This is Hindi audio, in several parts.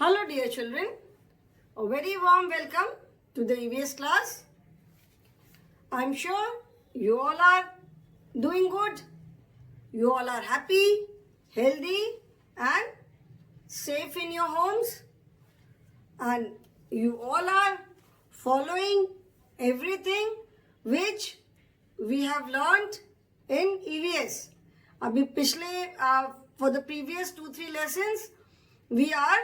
Hello dear children, a very warm welcome to the EVS class. I am sure you all are doing good. You all are happy, healthy and safe in your homes. And you all are following everything which we have learnt in EVS. अभी पिछले for the previous 2-3 lessons we are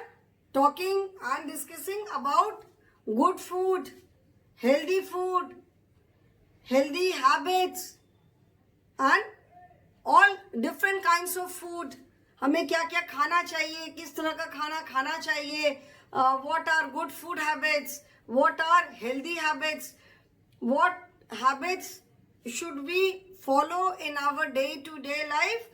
talking and discussing about good food, healthy habits and all different kinds of food. हमें क्या क्या खाना चाहिए, किस तरह का खाना खाना चाहिए, what are good food habits, what are healthy habits, what habits should we follow in our day-to-day life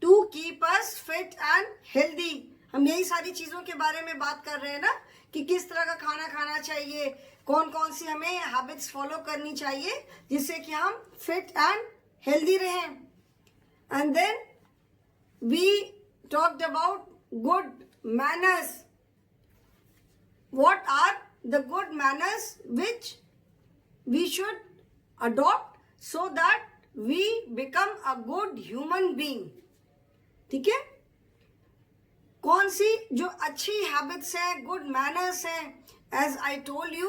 to keep us fit and healthy. हम यही सारी चीज़ों के बारे में बात कर रहे हैं ना कि किस तरह का खाना खाना चाहिए, कौन कौन सी हमें हैबिट्स फॉलो करनी चाहिए जिससे कि हम फिट एंड हेल्दी रहें. And then we talked about good manners. What are the good manners which we should adopt so that we become a good human being. ठीक है, कौन सी जो अच्छी हैबिट्स हैं, गुड मैनर्स हैं. एज आई टोल्ड यू,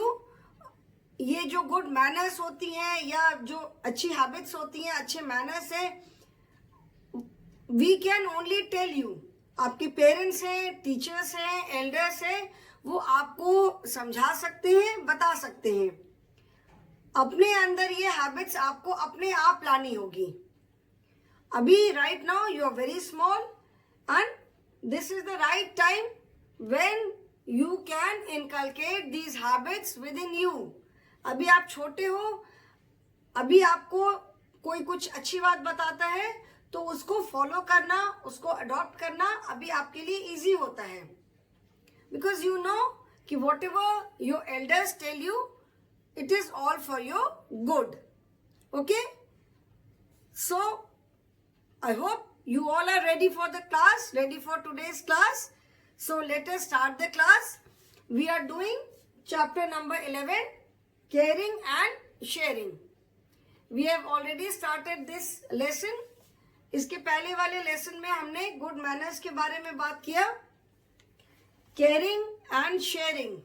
ये जो गुड मैनर्स होती हैं या जो अच्छी हैबिट्स होती हैं, अच्छे मैनर्स हैं, we can only tell you. आपके पेरेंट्स हैं, टीचर्स हैं, एल्डर्स हैं, वो आपको समझा सकते हैं, बता सकते हैं. अपने अंदर ये हैबिट्स आपको अपने आप लानी होगी. अभी right now you are very small and this is the right time when you can inculcate these habits within you. अभी आप छोटे हो, अभी आपको कोई कुछ अच्छी बात बताता है तो उसको फॉलो करना, उसको अडॉप्ट करना अभी आपके लिए इजी होता है. बिकॉज यू नो कि whatever your elders tell you, it is all for your good. Okay, so I hope you all are ready for the class, ready for today's class. So let us start the class. We are doing chapter number 11, caring and sharing. We have already started this lesson. इसके पहले वाले लेसन में हमने गुड मैनर्स के बारे में बात किया. Caring and sharing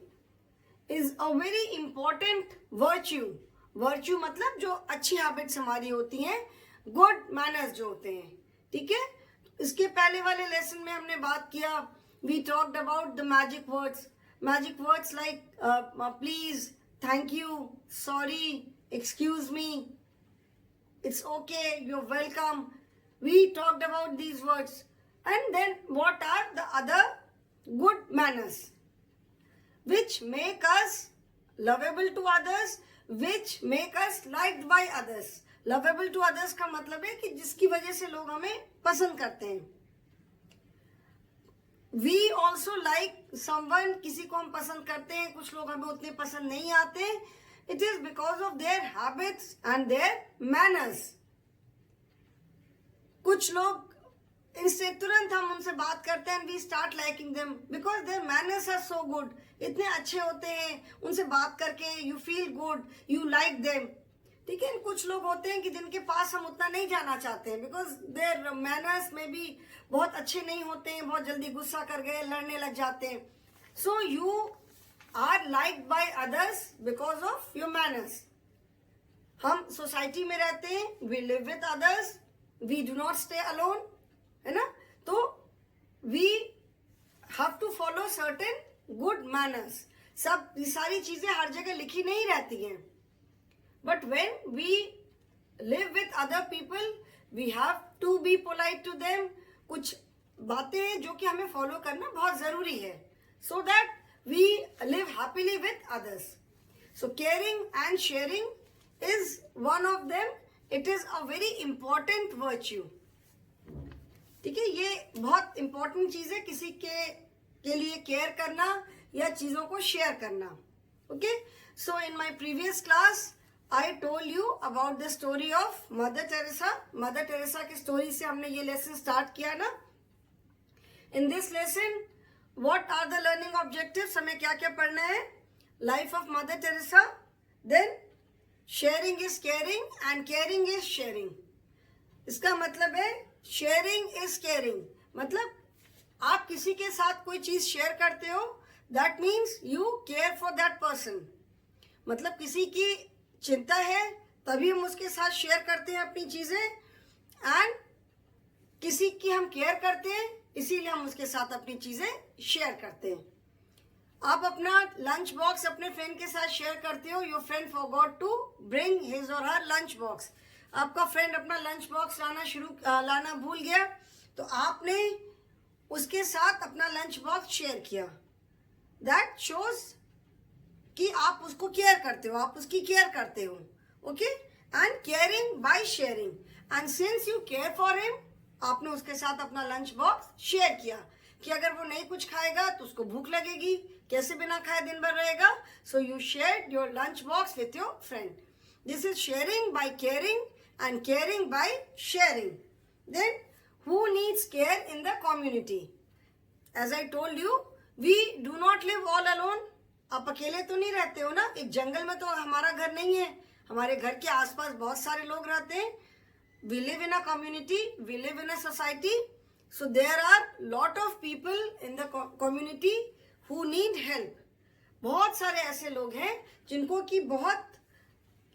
is a very important virtue. Virtue मतलब जो अच्छी हैबिट्स हमारी होती हैं, गुड मैनर्स जो होते हैं. ठीक है, इसके पहले वाले लेसन में हमने बात किया, we talked about the magic words like please, thank you, sorry, excuse me, it's okay, you are welcome. We talked about these words. And then what are the other good manners which make us lovable to others, which make us liked by others. Lovable to others का मतलब है कि जिसकी वजह से लोग हमें पसंद करते हैं. वी ऑल्सो लाइक समवन, किसी को हम पसंद करते हैं, कुछ लोग हमें उतने पसंद नहीं आते. It is because of their habits and their manners. कुछ लोग इनसे तुरंत हम उनसे बात करते हैं, we start liking them because their manners are so good. इतने अच्छे होते हैं, उनसे बात करके you feel good, you like them. ठीक है, कुछ लोग होते हैं कि जिनके पास हम उतना नहीं जाना चाहते हैं बिकॉज देयर मैनर्स में भी बहुत अच्छे नहीं होते हैं, बहुत जल्दी गुस्सा कर गए, लड़ने लग जाते हैं. So you are liked by others because of your manners. हम सोसाइटी में रहते हैं, we live with others, we do not stay alone, है ना. तो we have to follow certain good manners. सब ये सारी चीजें हर जगह लिखी नहीं रहती हैं. But when we live with other people, we have to be polite to them. कुछ बातें जो कि हमें फॉलो करना बहुत जरूरी है so that we live happily with others. So caring and sharing is one of them. It is a very important virtue. ठीक है, ये बहुत important चीज है किसी के लिए केयर करना या चीजों को शेयर करना. Okay, so in my previous class I told you about the story of Mother Teresa. Mother Teresa की स्टोरी से हमने ये लेसन स्टार्ट किया ना. In this lesson what are the learning objectives, हमें क्या क्या पढ़ना है? Life of mother Teresa, then sharing is caring and caring is sharing. इसका मतलब है शेयरिंग इज केयरिंग, मतलब आप किसी के साथ कोई चीज शेयर करते हो, that means you care for that person. मतलब किसी की चिंता है तभी हम उसके साथ शेयर करते हैं अपनी चीजें, एंड किसी की हम केयर करते हैं इसीलिए हम उसके साथ अपनी चीजें शेयर करते हैं। आप अपना लंच बॉक्स अपने फ्रेंड के साथ शेयर करते हो, your friend forgot to bring his or her lunch box. आपका फ्रेंड अपना लंच बॉक्स लाना भूल गया, तो आपने उसके साथ अपना लंच बॉक्स शेयर किया। दैट शोज कि आप उसको केयर करते हो, आप उसकी केयर करते हो। Okay, and caring by sharing, and since you care for him, आपने उसके साथ अपना लंच बॉक्स शेयर किया कि अगर वो नहीं कुछ खाएगा तो उसको भूख लगेगी, कैसे बिना खाए दिन भर रहेगा, so you shared your lunch box with your friend. This is sharing by caring and caring by sharing. Then who needs care in the community? As I told you, we do not live all alone. आप अकेले तो नहीं रहते हो ना, एक जंगल में तो हमारा घर नहीं है, हमारे घर के आसपास बहुत सारे लोग रहते हैं। We live in a community, we live in a society, so there are lot of people in the community who need help. बहुत सारे ऐसे लोग हैं जिनको की बहुत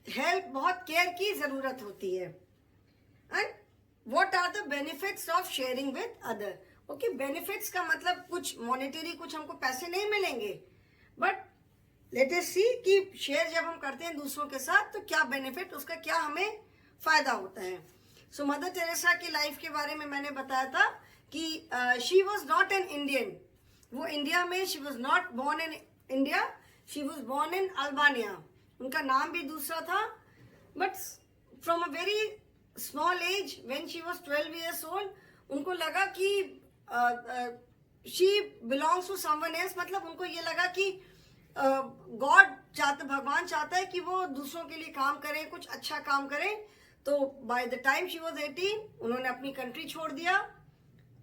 हेल्प, बहुत केयर की जरूरत होती है। And what are the benefits of sharing with other? Okay, benefits का मतलब कुछ मॉनेटरी, कुछ हमको पैसे नहीं मिलेंगे, बट लेट अस सी कि शेयर जब हम करते हैं दूसरों के साथ तो क्या बेनिफिट, उसका क्या हमें फायदा होता है। सो मदर टेरेसा की लाइफ के बारे में मैंने बताया था कि she was not an Indian. वो इंडिया में, she was not born in India, she was born in Albania. उनका नाम भी दूसरा था, but from a very small age, when she was 12 years old, उनको लगा कि she belongs to someone else. मतलब उनको ये लगा कि भगवान चाहता है कि वो दूसरों के लिए काम करे, कुछ अच्छा काम करे। तो by the time she was 18, उन्होंने अपनी कंट्री छोड़ दिया,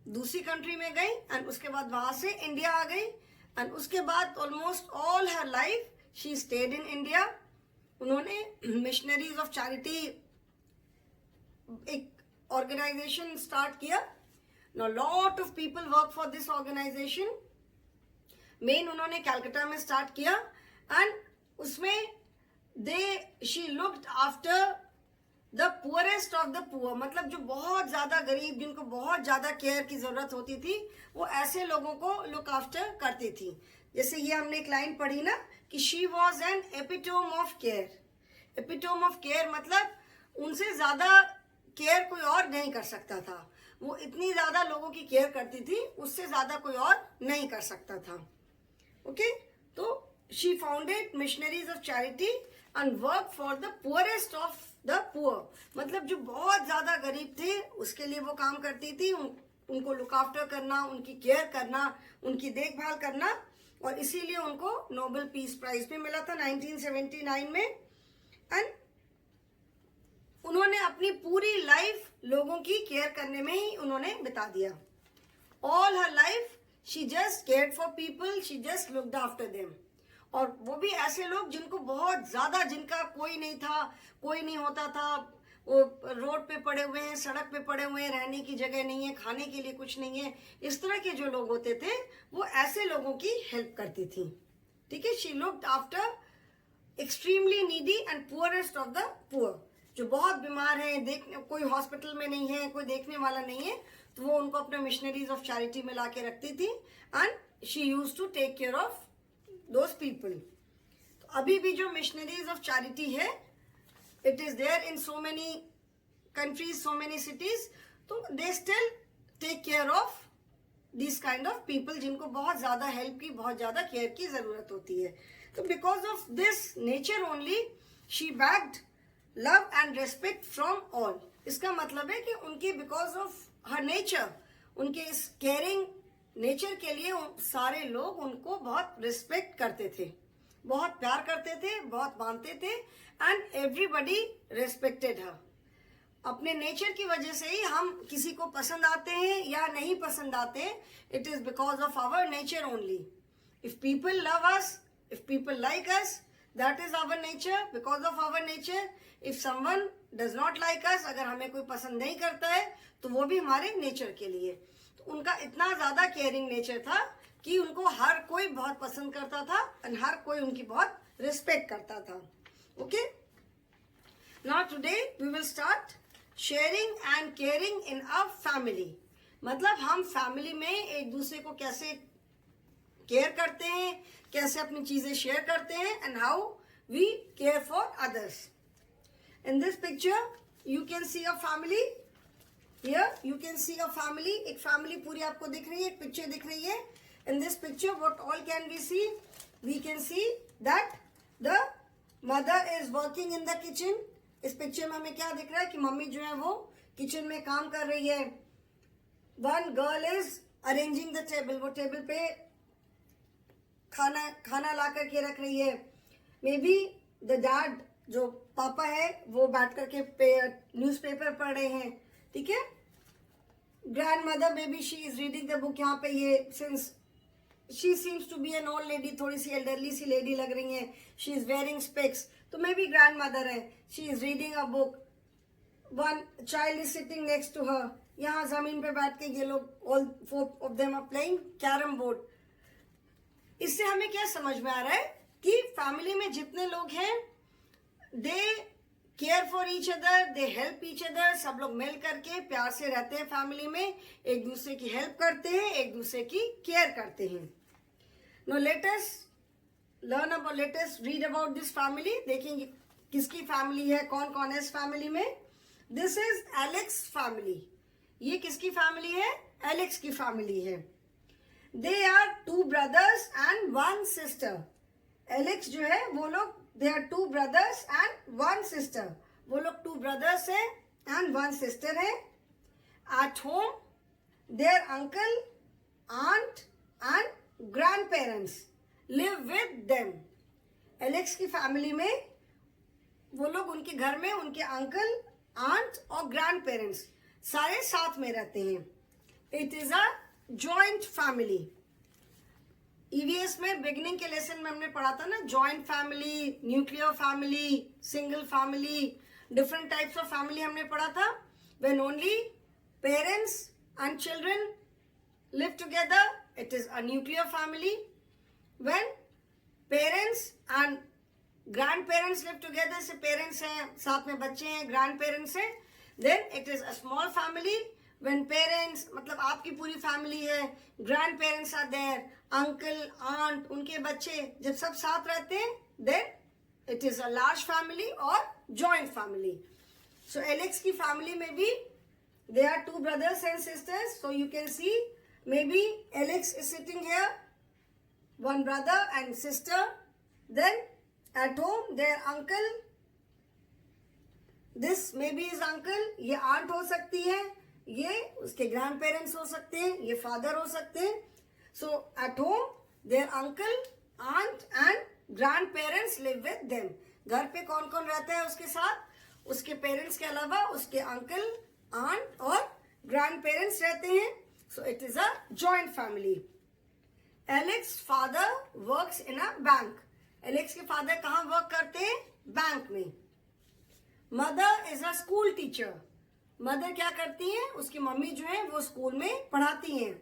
दूसरी कंट्री में गई, एंड उसके बाद वहां से इंडिया आ गई, एंड उसके बाद almost all her life she stayed in India. उन्होंने मिशनरीज ऑफ चैरिटी एक ऑर्गेनाइजेशन स्टार्ट किया। Now lot of people work for this organisation. Main उन्होंने कलकत्ता में स्टार्ट किया, एंड उसमें she looked after the poorest of the poor. मतलब जो बहुत ज्यादा गरीब, जिनको बहुत ज्यादा केयर की जरूरत होती थी, वो ऐसे लोगों को लुक आफ्टर करती थी। जैसे ये हमने एक लाइन पढ़ी ना कि she was an epitome of care. Epitome of care मतलब उनसे ज्यादा केयर कोई और नहीं कर सकता था। वो इतनी ज्यादा लोगों की केयर करती थी, उससे ज्यादा कोई और नहीं कर सकता था। ओके, तो she founded missionaries of charity and work for the poorest of the poor. मतलब जो बहुत ज्यादा गरीब थे उसके लिए वो काम करती थी, उनको लुक आफ्टर करना, उनकी केयर करना, उनकी देखभाल करना, और इसीलिए उनको नोबेल पीस प्राइज भी मिला था 1979 में। एंड उन्होंने अपनी पूरी लाइफ लोगों की केयर करने में ही उन्होंने बिता दिया। All her life she just cared for people, she just looked after them. और वो भी ऐसे लोग जिनको बहुत ज्यादा, जिनका कोई नहीं था, कोई नहीं होता था, वो रोड पे पड़े हुए हैं, सड़क पे पड़े हुए हैं, रहने की जगह नहीं है, खाने के लिए कुछ नहीं है, इस तरह के जो लोग होते थे वो ऐसे लोगों की हेल्प करती थी। ठीक है, she looked after extremely needy and poorest of the poor. जो बहुत बीमार है, देखने कोई हॉस्पिटल में नहीं है, कोई देखने वाला नहीं है, तो वो उनको अपने मिशनरीज ऑफ चैरिटी में ला के रखती थी, and she used to take care of those people. तो अभी भी जो मिशनरीज ऑफ चैरिटी है, it is there in so many countries, so many cities, तो they still take care of this kind of people जिनको बहुत ज्यादा हेल्प की, बहुत ज्यादा केयर की जरूरत होती है। तो because of this nature only she bagged love and respect from all. इसका मतलब है कि उनके बिकॉज ऑफ हर नेचर, उनके इस केयरिंग नेचर के लिए सारे लोग उनको बहुत रिस्पेक्ट करते थे, बहुत प्यार करते थे, बहुत मानते थे, एंड एवरीबडी रेस्पेक्टेड हर। अपने नेचर की वजह से ही हम किसी को पसंद आते हैं या नहीं पसंद आते. It is because of our nature only. If people love us, if people like us, that is our nature, because of our nature. If someone does not like us, अगर हमें कोई पसंद नहीं करता है तो वो भी हमारे नेचर के लिए. तो उनका इतना ज्यादा केयरिंग नेचर था कि उनको हर कोई बहुत पसंद करता था और हर कोई उनकी बहुत रिस्पेक्ट करता था. Okay, now today we will start sharing and caring in a family. मतलब हम फैमिली में एक दूसरे को कैसे केयर करते हैं, कैसे अपनी चीजें शेयर करते हैं, and how we care for others. In this picture you can see a family. Here you can see a family. एक फैमिली पूरी आपको दिख रही है, एक पिक्चर दिख रही है. In this picture what all can we see? We can see that the mother is working in the kitchen. इस पिक्चर में हमें क्या दिख रहा है कि मम्मी जो है वो किचन में काम कर रही है. One girl is arranging the table. वो टेबल पे खाना ला करके रख रही है. मे बी द डैड, जो पापा है, वो बैठ करके न्यूज़पेपर पढ़ रहे हैं. ठीक है. Grandmother maybe she is reading the book. यहाँ पे ये since she seems to be an old lady, थोड़ी सी एल्डरली सी लेडी लग रही है. शी इज वेयरिंग स्पेक्स, तो मे बी ग्रैंड मदर है. She is reading a book. One child is sitting next to her. यहाँ जमीन पे बैठ के ये लोग all four of them are playing carrom board. इससे हमें क्या समझ में आ रहा है कि फैमिली में जितने लोग हैं they care for each other, they help each other. सब लोग मिल करके प्यार से रहते हैं फैमिली में, एक दूसरे की हेल्प करते हैं, एक दूसरे की केयर करते हैं. No let us learn about, let us read about this family. देखेंगे किसकी फैमिली है, कौन कौन है इस फैमिली में. This is Alex family. ये किसकी फैमिली है? एलेक्स की फैमिली है. They are 2 brothers and 1 sister. Alex जो है वो लोग, they are 2 brothers and 1 sister. वो लोग 2 brothers है and 1 sister है. At home, their uncle, aunt and grandparents live with them. Alex की फैमिली में वो लोग, उनके घर में उनके अंकल, आंट और ग्रैंड पेरेंट्स सारे साथ में रहते हैं. It is a joint family. EVS में बिगिनिंग के लेसन में हमने पढ़ा था ना, joint family, nuclear family, single family, different types of family हमने पढ़ा था. When only parents and children live together, it is a nuclear family. When parents and grandparents live together, से पेरेंट्स हैं, साथ में बच्चे हैं, ग्रैंड पेरेंट्स हैं, then it is a small family. When parents, मतलब आपकी पूरी फैमिली है, grand parents are there, uncle, aunt, उनके बच्चे, जब सब साथ रहते हैं, then it is a large family और जॉइंट फैमिली. सो एलेक्स की फैमिली में भी they are 2 brothers and sisters. So you can see maybe Alex is sitting here, 1 brother and sister. Then at home their uncle, this maybe is uncle, ये aunt हो सकती है, ये उसके ग्रैंड पेरेंट्स हो सकते हैं, ये फादर हो सकते हैं. So at home their uncle, aunt and grandparents live with them. घर पे कौन कौन रहता है उसके साथ? उसके पेरेंट्स के अलावा उसके अंकल, आंट और ग्रैंड पेरेंट्स रहते हैं. So it is a joint family. Alex father works in a bank. Alex के फादर कहाँ वर्क करते हैं? बैंक में. Mother is a school teacher. Mother क्या करती हैं? उसकी मम्मी जो है वो स्कूल में पढ़ाती हैं.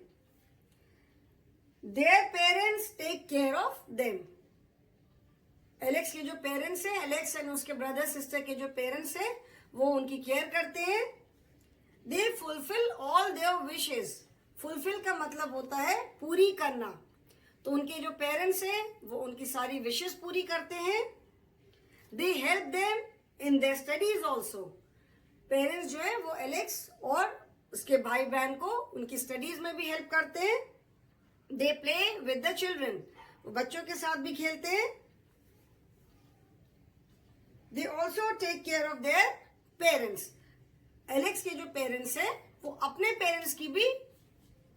Their parents take care of them. Alex के जो पेरेंट्स हैं, एलेक्स एंड उसके ब्रदर सिस्टर के जो पेरेंट्स हैं, वो उनकी केयर करते हैं. They fulfil all their wishes. Fulfil का मतलब होता है पूरी करना. तो उनके जो पेरेंट्स हैं वो उनकी सारी विशेस पूरी करते हैं. They help them in their studies also. Parents जो है वो एलेक्स और उसके भाई बहन को उनकी स्टडीज में भी हेल्प करते हैं. They play with the children. वो बच्चों के साथ भी खेलते हैं. They also take care of their parents. Alex के जो पेरेंट्स हैं वो अपने पेरेंट्स की भी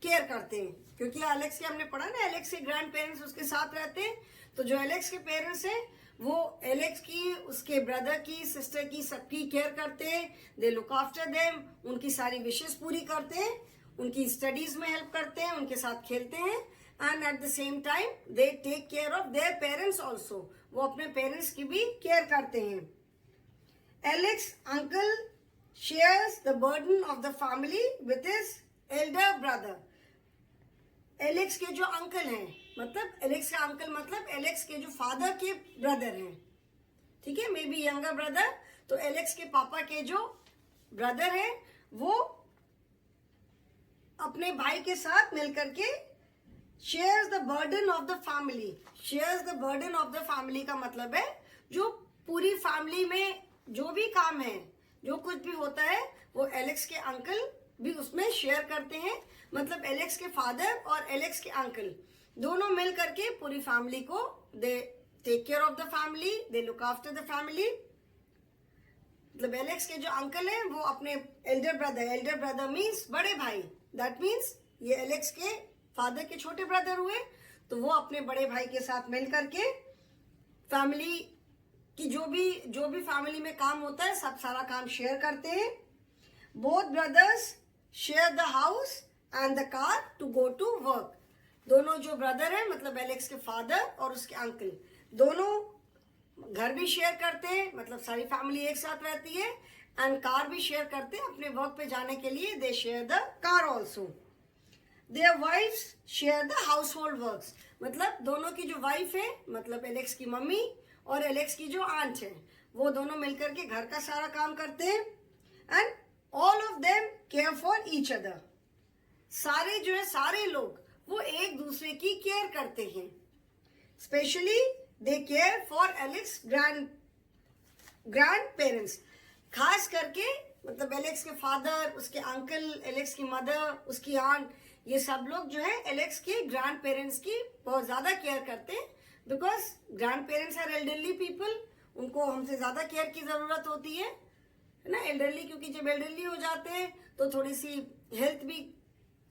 केयर करते हैं, क्योंकि एलेक्स के हमने पढ़ा ना, एलेक्स के ग्रैंड पेरेंट्स उसके साथ रहते हैं. तो जो एलेक्स के पेरेंट्स हैं वो एलेक्स की, उसके ब्रदर की, सिस्टर की, सबकी केयर करते हैं. दे लुक आफ्टर देम, उनकी सारी विशेष पूरी करते हैं, उनकी स्टडीज में हेल्प करते हैं, उनके साथ खेलते हैं. And at the same time they take care of their parents also. वो अपने पेरेंट्स की भी केयर करते हैं. Alex uncle shares the burden of the family with his elder brother. Alex के जो अंकल हैं, मतलब एलेक्स का अंकल मतलब एलेक्स के जो फादर के ब्रदर हैं, ठीक है, मे बी यंगर ब्रदर. तो एलेक्स के पापा के जो ब्रदर हैं वो अपने भाई के साथ मिलकर के shares the burden of the family. Shares the burden of the family का मतलब है जो पूरी फैमिली में जो भी काम है, जो कुछ भी होता है, वो एलेक्स के अंकल भी उसमें शेयर करते हैं. मतलब एलेक्स के फादर और एलेक्स के अंकल दोनों मिल करके पूरी फैमिली को they take care of the family, they look after the family. मतलब एलेक्स के जो अंकल हैं वो अपने एल्डर ब्रदर मीन्स बड़े भाई, दैट मीन्स ये एलेक्स के फादर के छोटे ब्रदर हुए. तो वो अपने बड़े भाई के साथ मिल करके फैमिली की जो भी फैमिली में काम होता है सब सारा काम शेयर करते हैं. Both brothers share the house and the car to go to work. दोनों जो ब्रदर हैं, मतलब एलेक्स के फादर और उसके अंकल, दोनों घर भी शेयर करते हैं, मतलब सारी फैमिली एक साथ रहती है. एंड कार भी शेयर करते हैं अपने वर्क पे जाने के लिए. They share the car also. Their wives share the household works. मतलब दोनों की जो वाइफ है, मतलब एलेक्स की मम्मी और एलेक्स की जो आंट है, वो दोनों मिलकर के घर का सारा काम करते हैं. And all of them care for each other. सारे जो है, सारे लोग वो एक दूसरे की केयर करते हैं. Specially they care for Alex grand parents. खास करके मतलब एलेक्स के फादर, उसके अंकल, एलेक्स की मदर, उसकी आंट, ये सब लोग जो है एलेक्स के ग्रैंड पेरेंट्स की बहुत ज्यादा केयर करते हैं. Because grand parents are elderly people, उनको हमसे ज्यादा केयर की जरूरत होती है ना. एल्डरली, क्योंकि जब एल्डरली हो जाते हैं तो थोड़ी सी हेल्थ भी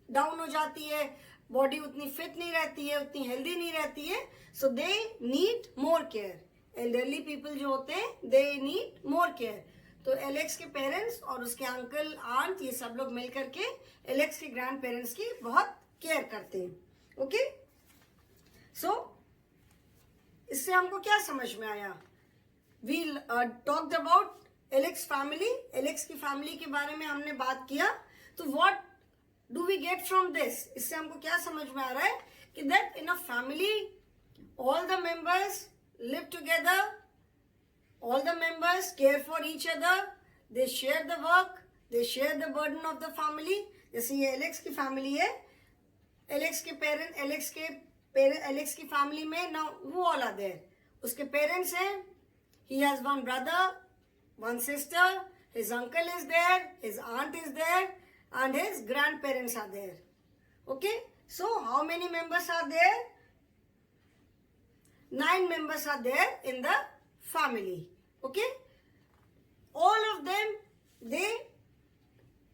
डाउन हो जाती है, बॉडी उतनी फिट नहीं रहती है, उतनी हेल्दी नहीं रहती है. So they need more care. Elderly people जो होते हैं दे नीड मोर केयर. तो एलेक्स के पेरेंट्स और उसके अंकल, आंट, ये सब लोग मिलकर के एलेक्स के ग्रैंड पेरेंट्स की बहुत केयर करते हैं. ओके, सो इससे हमको क्या समझ में आया? We talked about Alex family. Alex की फैमिली के बारे में हमने बात किया. तो what do we get from this? इससे हमको क्या समझ में आ रहा है कि that in a family all the members live together, all the members care for each other, they share the work, they share the burden of the family. जैसे ये एलेक्स की फैमिली है, एलेक्स की फैमिली में now who all are there? उसके पेरेंट्स हैं, he has one brother, one sister, his uncle is there, his aunt is there, and his grandparents are there. Okay, so how many members are there? 9 members are there in the family. Okay, all of them they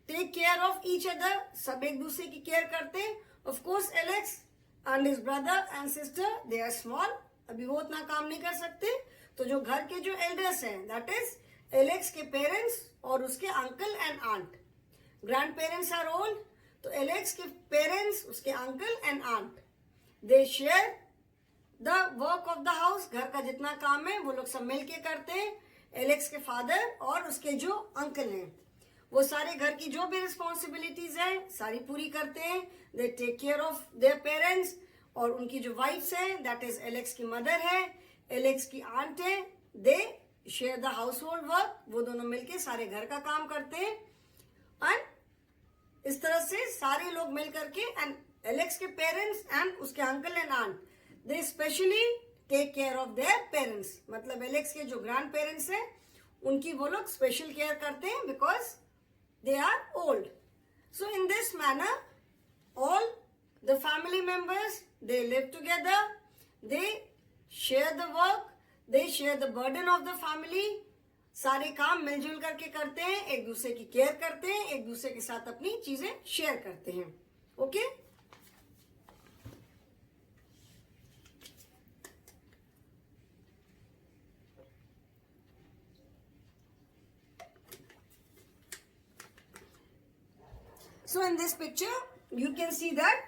take care of each other. सब एक दूसरे की केयर करते हैं. Of course Alex and his brother and sister they are small, अभी वो उतना काम नहीं कर सकते. तो जो घर के जो एल्डर्स हैं, that is Alex के पेरेंट्स और उसके uncle and aunt. Grand parents are old, तो एलेक्स के पेरेंट्स, उसके uncle and aunt, they share the work of the house. घर का जितना काम है वो लोग सब मिलके करते हैं. एलेक्स के फादर और उसके जो अंकल हैं वो सारे घर की जो भी रिस्पॉन्सिबिलिटीज हैं सारी पूरी करते हैं. दे take care of their parents. और उनकी जो वाइफ्स हैं, दैट इज एलेक्स की मदर है, एलेक्स की आंट है, दे share the household work. वो दोनों मिलके सारे घर का काम करते हैं. एंड इस तरह से सारे लोग मिल करके, एंड एलेक्स के पेरेंट्स एंड उसके uncle and aunt they specially take care of their parents. मतलब एलेक्स के जो ग्रैंड पेरेंट्स हैं उनकी वो लोग स्पेशल केयर करते हैं because they are old. So in this manner all the family members they live together, they share the work, they share the burden of the family. सारे काम मिलजुल करके करते हैं, एक दूसरे की केयर करते हैं, एक दूसरे के साथ अपनी चीजें शेयर करते हैं. Okay, So in this picture, you can see that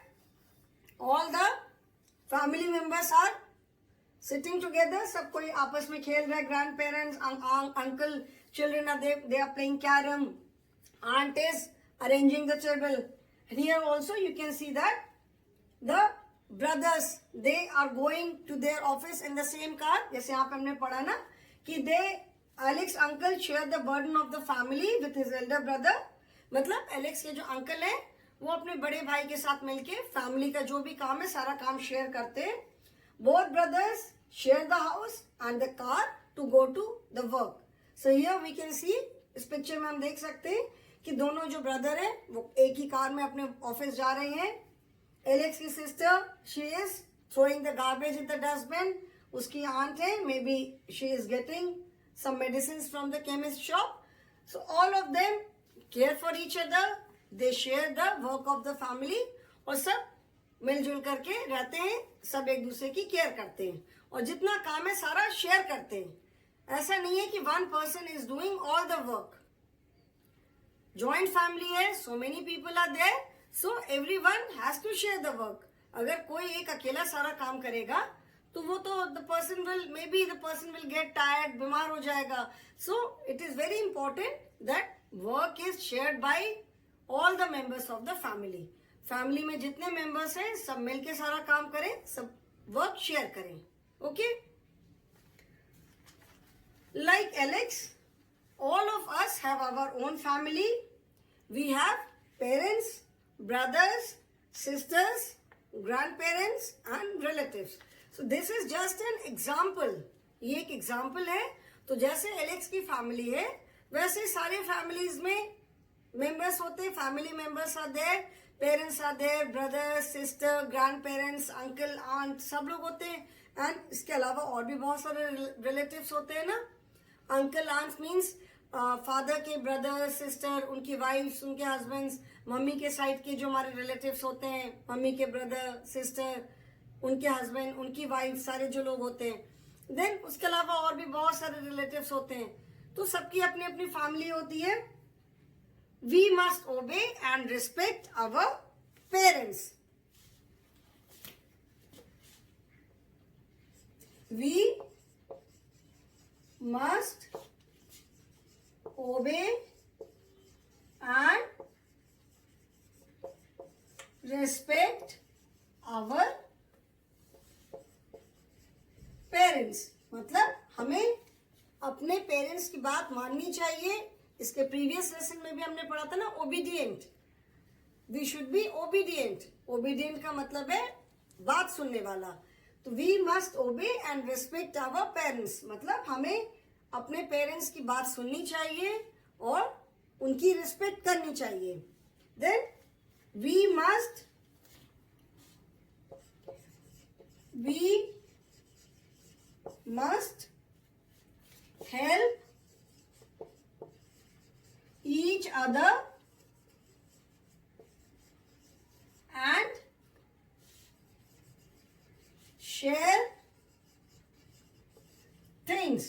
all the family members are sitting together. सब कोई आपस में खेल रहा है. Grandparents, uncle, children are there. They are playing carom. Aunt is arranging the table. And here also you can see that the brothers, they are going to their office in the same car. जैसे यहाँ पे हमने पढ़ा ना कि Alex uncle share the burden of the family with his elder brother. मतलब एलेक्स के जो अंकल हैं वो अपने बड़े भाई के साथ मिलके फैमिली का जो भी काम है सारा काम शेयर करते हैं. Both brothers share the house and the car to go to the work. So here we can see, इस पिक्चर में हम देख सकते हैं कि दोनों जो ब्रदर हैं वो एक ही कार में अपने ऑफिस जा रहे हैं. एलेक्स की sister, she is throwing the garbage in the dustbin. उसकी आंट है, maybe she is getting some medicines from the chemist shop. So all of them care for each other. They share the work of the family. और सब मिलजुल करके रहते हैं, सब एक दूसरे की केयर करते हैं और जितना काम है सारा शेयर करते हैं. ऐसा नहीं है कि one person is doing all the work. Joint family है, so many people are there, so everyone has to share the work. अगर कोई एक अकेला सारा काम करेगा तो वो तो the person will get tired, बीमार हो जाएगा. So it is very important that work is shared by all the members of the family. Family में जितने मेंबर्स हैं सब मिलके सारा काम करें, सब वर्क शेयर करें. Okay, like Alex, all of us have our own family. We have parents, brothers, sisters, grandparents and relatives. So this is just an example. ये एक एग्जाम्पल है. तो जैसे एलेक्स की फैमिली है वैसे सारे फैमिलीज में मेंबर्स होते हैं. Family members are there, parents are there, brother, sister, grand parents, uncle, aunt, सब लोग होते हैं. एंड इसके अलावा और भी बहुत सारे रिलेटिव्स होते हैं ना. अंकल आंट मीन्स फादर के ब्रदर, सिस्टर, उनकी वाइफ्स, उनके हस्बैंड्स, मम्मी के साइड के जो हमारे रिलेटिव्स होते हैं, मम्मी के ब्रदर, सिस्टर, उनके हस्बैंड, उनकी वाइफ, सारे जो लोग होते हैं. देन उसके अलावा और भी बहुत सारे रिलेटिव्स होते हैं. तो सबकी अपनी अपनी फैमिली होती है. We must obey and respect our parents. We must obey and respect our parents. मतलब हमें अपने पेरेंट्स की बात माननी चाहिए. इसके प्रीवियस लेसन में भी हमने पढ़ा था ना, obedient. We should be obedient. Obedient का मतलब है बात सुनने वाला. तो we must obey and respect our parents. मतलब हमें अपने पेरेंट्स की बात सुननी चाहिए और उनकी रिस्पेक्ट करनी चाहिए. Then we must help each other and share things.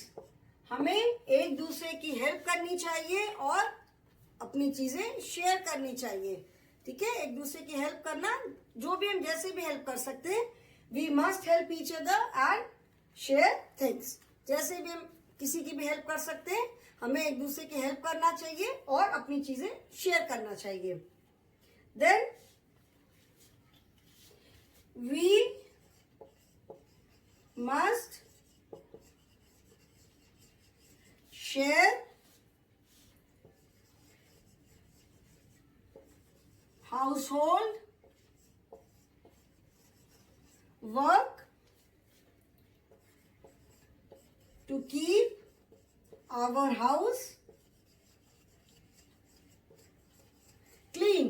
हमें एक दूसरे की हेल्प करनी चाहिए और अपनी चीजें शेयर करनी चाहिए. ठीक है, एक दूसरे की हेल्प करना, जो भी हम जैसे भी हेल्प कर सकते हैं. We must help each other and share things. जैसे भी हम किसी की भी हेल्प कर सकते हैं, हमें एक दूसरे की हेल्प करना चाहिए और अपनी चीजें शेयर करना चाहिए. Then we must share household work to keep our house clean.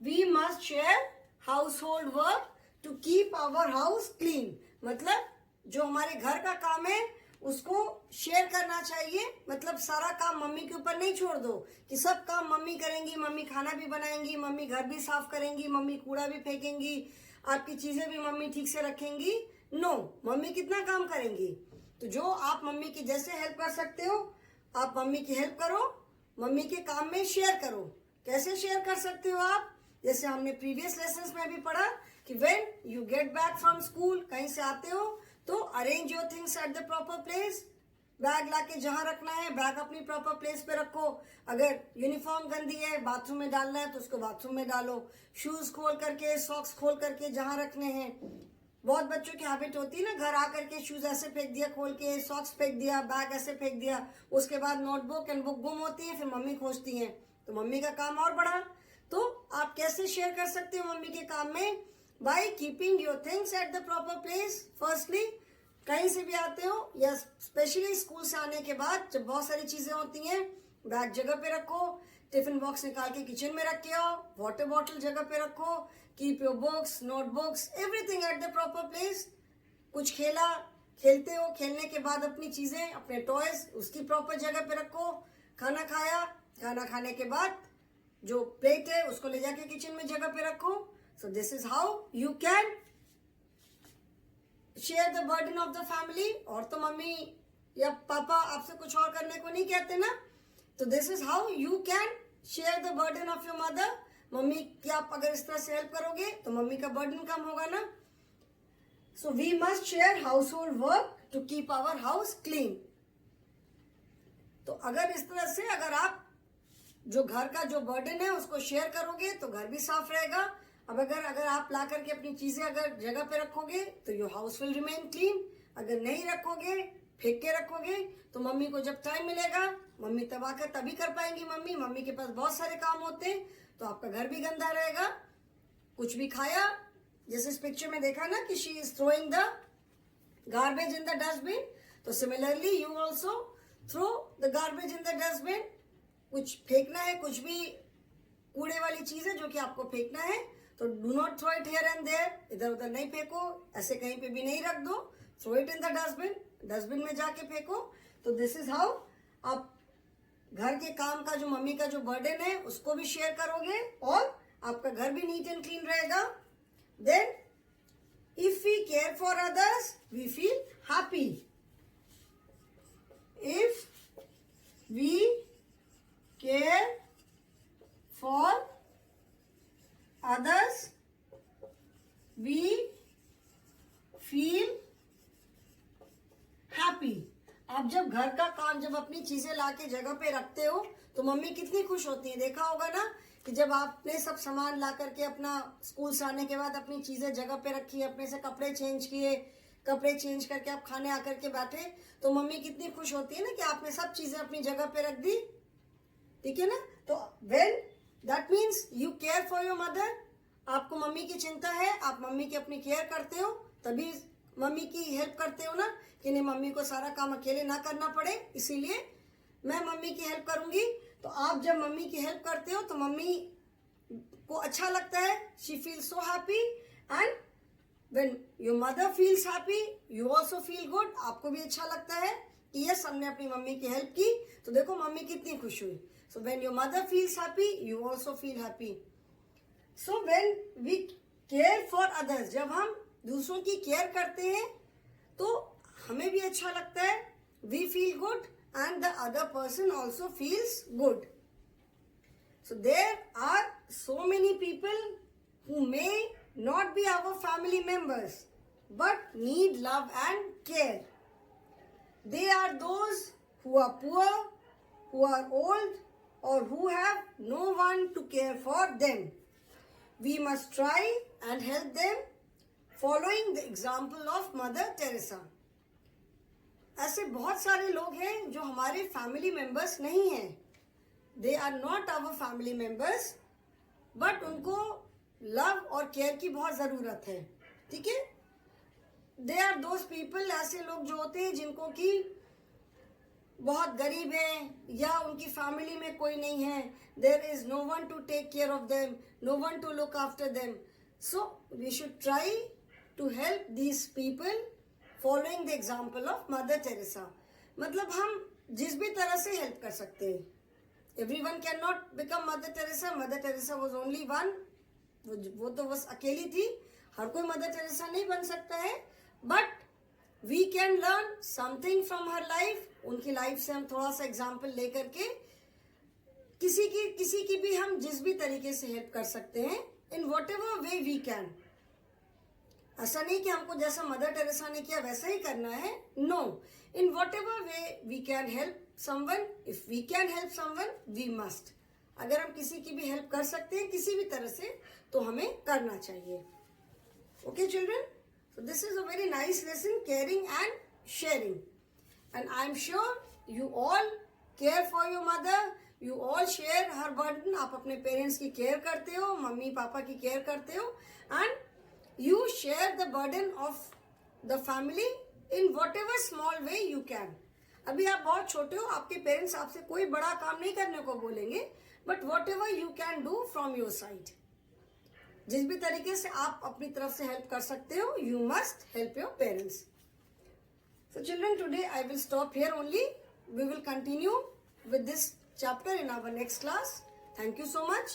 We must share household work to keep our house clean. मतलब जो हमारे घर का काम है उसको शेयर करना चाहिए. मतलब सारा काम मम्मी के ऊपर नहीं छोड़ दो कि सब काम मम्मी करेंगी, मम्मी खाना भी बनाएंगी, मम्मी घर भी साफ करेंगी, मम्मी कूड़ा भी फेंकेंगी, आपकी चीजें भी मम्मी ठीक से रखेंगी. नो, मम्मी कितना काम करेंगी. तो जो आप मम्मी की जैसे हेल्प कर सकते हो आप मम्मी की हेल्प करो, मम्मी के काम में शेयर करो. कैसे शेयर कर सकते हो आप? जैसे हमने प्रीवियस लेसन्स में भी पढ़ा कि when you get back from school, कहीं से आते हो तो arrange your things at the proper place. Bag लाके जहां रखना है बैग अपनी प्रॉपर प्लेस पे रखो। अगर यूनिफॉर्म गंदी है, बाथरूम में डालना है तो उसको बाथरूम में डालो। शूज खोल करके, सॉक्स खोल करके जहां रखने हैं। बहुत बच्चों की हैबिट होती है ना, घर आकर के शूज ऐसे फेंक दिया खोल के, सॉक्स फेंक दिया, बैग ऐसे फेंक दिया, उसके बाद नोटबुक एंड बुक गुम होती है, फिर मम्मी खोजती है तो मम्मी का काम और बढ़ा। तो आप कैसे शेयर कर सकते हो मम्मी के काम में? By keeping your things at the proper place. Firstly, कहीं से भी आते हो या स्पेशली स्कूल से आने के बाद जब बहुत सारी चीजें होती हैं, बैग जगह पे रखो, टिफिन बॉक्स निकाल के किचन में रख के आओ, वाटर बॉटल जगह पे रखो, keep your books, notebooks, everything at the proper place. कुछ खेलते हो, खेलने के बाद अपनी चीजें, अपने टॉयज उसकी प्रॉपर जगह पे रखो। खाना खाया, खाना खाने के बाद जो प्लेट है उसको ले जाके किचन में जगह पे रखो। So this is how you can share the burden of the family. और तो मम्मी या पापा आपसे कुछ और करने को नहीं कहते ना, तो this is how you can share the burden of your mother. Mummy की आप अगर इस तरह से हेल्प करोगे तो मम्मी का बर्डन कम होगा ना। So we must share household work to keep our house clean. तो अगर इस तरह से अगर आप जो घर का जो बर्डन है उसको शेयर करोगे तो घर भी साफ रहेगा। अब अगर आप ला करके अपनी चीजें अगर जगह पे रखोगे तो your house will remain clean. अगर नहीं रखोगे, फेंक के रखोगे, तो मम्मी को जब टाइम मिलेगा मम्मी तब आकर तभी कर पाएंगी। मम्मी के पास बहुत सारे काम होते हैं तो आपका घर भी गंदा रहेगा। कुछ भी खाया, जैसे इस पिक्चर में देखा ना कि she is throwing the garbage in the dustbin, तो similarly you also throw the garbage in the dustbin. कुछ फेंकना है, कुछ भी कूड़े वाली चीज है जो कि आपको फेंकना है, तो do not throw it here and there, इधर उधर नहीं फेंको, ऐसे कहीं पे भी नहीं रख दो। Throw it in the dustbin, dustbin में जाके फेंको। तो दिस इज हाउ आप घर के काम का जो मम्मी का जो बर्डन है उसको भी शेयर करोगे और आपका घर भी नीट एंड क्लीन रहेगा। Then if we care for others we feel happy. If we care for others we feel happy। आप जब घर का काम, जब अपनी चीजें लाके जगह पे रखते हो तो मम्मी कितनी खुश होती है। देखा होगा ना कि जब आपने सब सामान ला करके अपना स्कूल से आने के बाद अपनी चीजें जगह पे रखी, अपने से कपड़े चेंज किए, कपड़े चेंज करके आप खाने आकर के बैठे तो मम्मी कितनी खुश होती है ना कि आपने सब चीजें अपनी जगह पे रख दी। ठीक है ना? तो when that means you care for your mother. आपको मम्मी की चिंता है, आप मम्मी की अपनी केयर करते हो, तभी मम्मी की हेल्प करते हो ना कि नहीं मम्मी को सारा काम अकेले ना करना पड़े, इसीलिए मैं मम्मी की हेल्प करूंगी। तो आप जब मम्मी की हेल्प करते हो तो मम्मी को अच्छा लगता है, she feel so happy. And when your mother feels happy you also feel good. आपको भी अच्छा लगता है कि यस हमने अपनी मम्मी की हेल्प की, तो देखो मम्मी कितनी खुश हुई। So when your mother feels happy you also feel happy. So when we care for others, जब हम दूसरों की केयर करते हैं तो हमें भी अच्छा लगता है, we feel good and the other person also feels good. So there are so many people who may not be our family members but need love and care. They are those who are poor, who are old, or who have no one to care for them. We must try and help them following the example of Mother Teresa. ऐसे बहुत सारे लोग हैं जो हमारे फैमिली मेंबर्स नहीं हैं, they are not our family members, but उनको लव और केयर की बहुत ज़रूरत है। ठीक है? दे आर दोज पीपल, ऐसे लोग जो होते हैं जिनको कि बहुत गरीब हैं या उनकी फैमिली में कोई नहीं है, there is no one to take care of them, no one to look after them. So we should try to help these people following the example of mother Teresa. मतलब हम जिस भी तरह से हेल्प कर सकते हैं। Everyone can not become mother Teresa. Mother Teresa was only one, वो तो बस अकेली थी, हर कोई मदर टेरेसा नहीं बन सकता है, but we can learn something from her life. उनकी लाइफ से हम थोड़ा सा एग्जाम्पल लेकर के किसी की भी हम जिस भी तरीके से हेल्प कर सकते हैं, in whatever way we can. ऐसा नहीं कि हमको जैसा मदर टेरेसा ने किया वैसा ही करना है. No, in whatever way we can help someone, if we can help someone we must. अगर हम किसी की भी हेल्प कर सकते हैं किसी भी तरह से तो हमें करना चाहिए. Okay children, so this is a very nice lesson, caring and sharing, and I am sure you all care for your mother, you all share her burden. आप अपने पेरेंट्स की केयर करते हो, मम्मी पापा की केयर करते हो, and you share the burden of the family in whatever small way you can. अभी आप बहुत छोटे हो, आपके पेरेंट्स आपसे कोई बड़ा काम नहीं करने को बोलेंगे, but whatever you can do from your side, जिस भी तरीके से आप अपनी तरफ से हेल्प कर सकते हो, you must help your parents. So children, today I will stop here only. We will continue with this chapter in our next class. Thank you so much.